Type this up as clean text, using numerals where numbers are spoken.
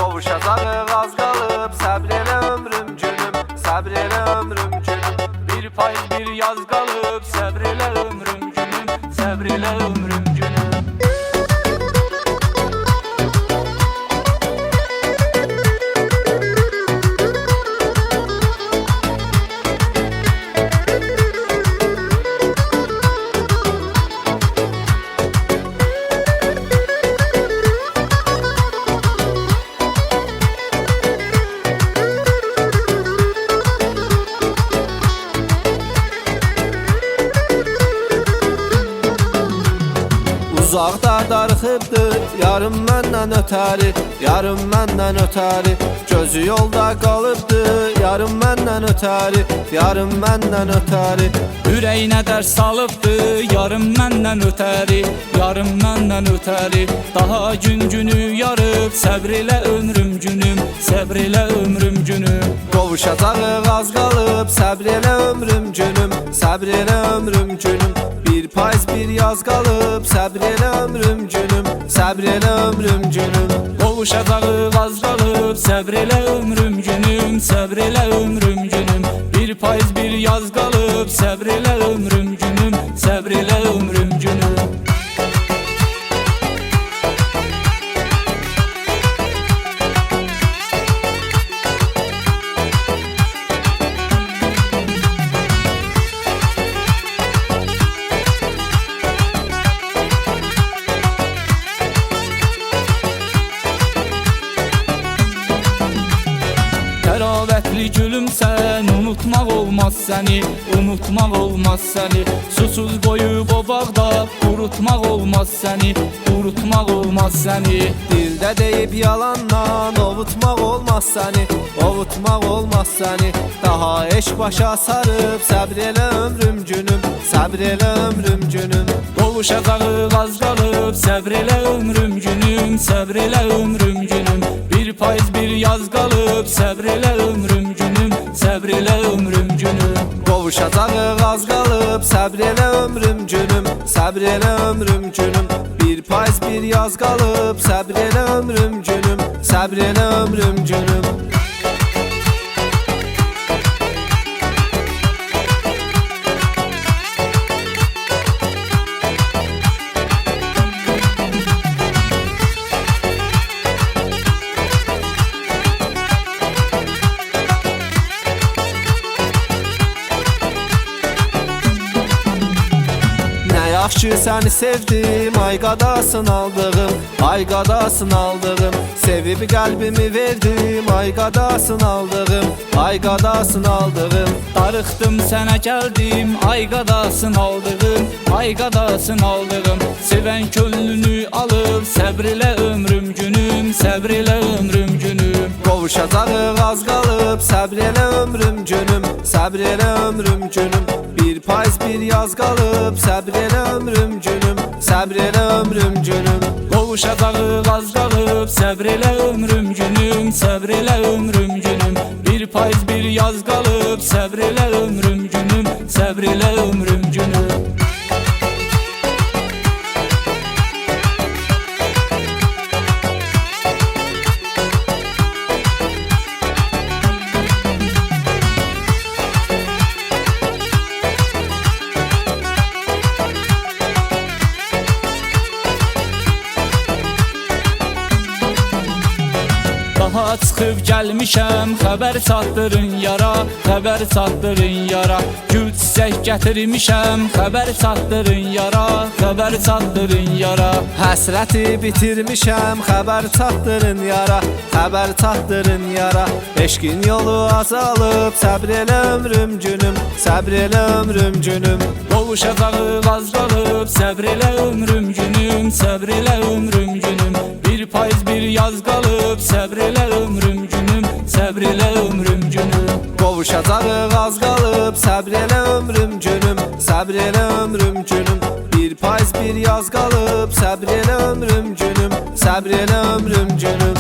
Qovuşacağıq az qalıb, səbr elə ömrüm günüm, səbr elə ömrüm günüm. Bir payız bir yaz qalıb, səbr elə ömrüm günüm, səbr elə ömrüm günüm. Uzaqda darıxıbdır, yarım məndən ötəri, yarım məndən ötəri. Gözü yolda qalıbdır, yarım məndən ötəri, yarım məndən ötəri. Ürəyinə dərs salıbdı, yarım məndən ötəri, yarım məndən ötəri. Daha gün-günü yarıb, səbr elə ömrüm günüm, səbr elə ömrüm günüm. Qovuşacağıq az qalıb, səbr elə ömrüm günüm, səbr elə ömrüm günüm. Bir payız bir yaz qalıb, səbr elə ömrüm günüm, səbr elə ömrüm günüm. Qovuşacağıq az qalıb, səbr elə ömrüm günüm, səbr elə ömrüm günüm. Bir payız bir yaz qalıb, səbr elə ömrüm günüm, səbr elə ömrüm günüm. Təravətli gülümsən, unutmaq olmaz səni, unutmaq olmaz səni. Susuz qoyub o bağda, qurutmaq olmaz səni, qurutmaq olmaz səni. Dildə deyib yalandan, ovutmaq olmaz səni, ovutmaq olmaz səni. Daha eşq başa sarıb, səbr elə ömrüm günüm, səbr elə ömrüm günüm. Qovuşacağıq az qalıb, səbr elə ömrüm günüm, səbr elə ömrüm günüm. Bir payız bir yaz qalıb, səbr elə ömrüm günüm, səbr elə ömrüm günüm. Qovuşacağıq az qalıb, səbr elə ömrüm günüm, səbr elə ömrüm günüm. Bir payız bir yaz qalıb, səbr elə ömrüm günüm, səbr elə ömrüm günüm. Yaxşı səni sevdim, ay qadasın aldığım, ay qadasın aldığım. Sevib qəlbimi verdim, ay qadasın aldığım, ay qadasın aldığım. Darıxdım sənə gəldim, ay qadasın aldığım, ay qadasın aldığım. Sevən könlünü alıb, səbr elə ömrüm günüm, səbr elə ömrüm günüm. Qovuşacağıq az qalıb, səbr elə ömrüm günüm, səbr elə ömrüm günüm. Bir payız bir yaz qalıb, səbr elə ömrüm günüm, səbr elə ömrüm günüm. Qovuşacağıq az qalıb, səbr elə ömrüm günüm, səbr elə ömrüm günüm. Bir payız bir yaz qalıb, səbr elə ömrüm günüm, səbr elə ömrüm günüm. Daha çıxıb gəlmişəm, xəbər çatdırın yara, xəbər çatdırın yara. Gül çiçək gətirmişəm, xəbər çatdırın yara, xəbər çatdırın yara. Həsrəti bitirmişəm, xəbər çatdırın yara, xəbər çatdırın yara. Eşqin yolu azalıb, səbr elə ömrüm günüm, səbr elə ömrüm günüm. Qovuşacağıq az qalıb, səbr elə ömrüm günüm, səbr elə ömrüm günüm. Bir payız bir yaz qalıb, səbr elə ömrüm günüm, səbr elə ömrüm günüm. Qovuşacağıq az qalıb, səbr elə ömrüm günüm, səbr elə ömrüm günüm. Bir payız bir yaz qalıb, səbr elə ömrüm günüm, səbr elə ömrüm günüm.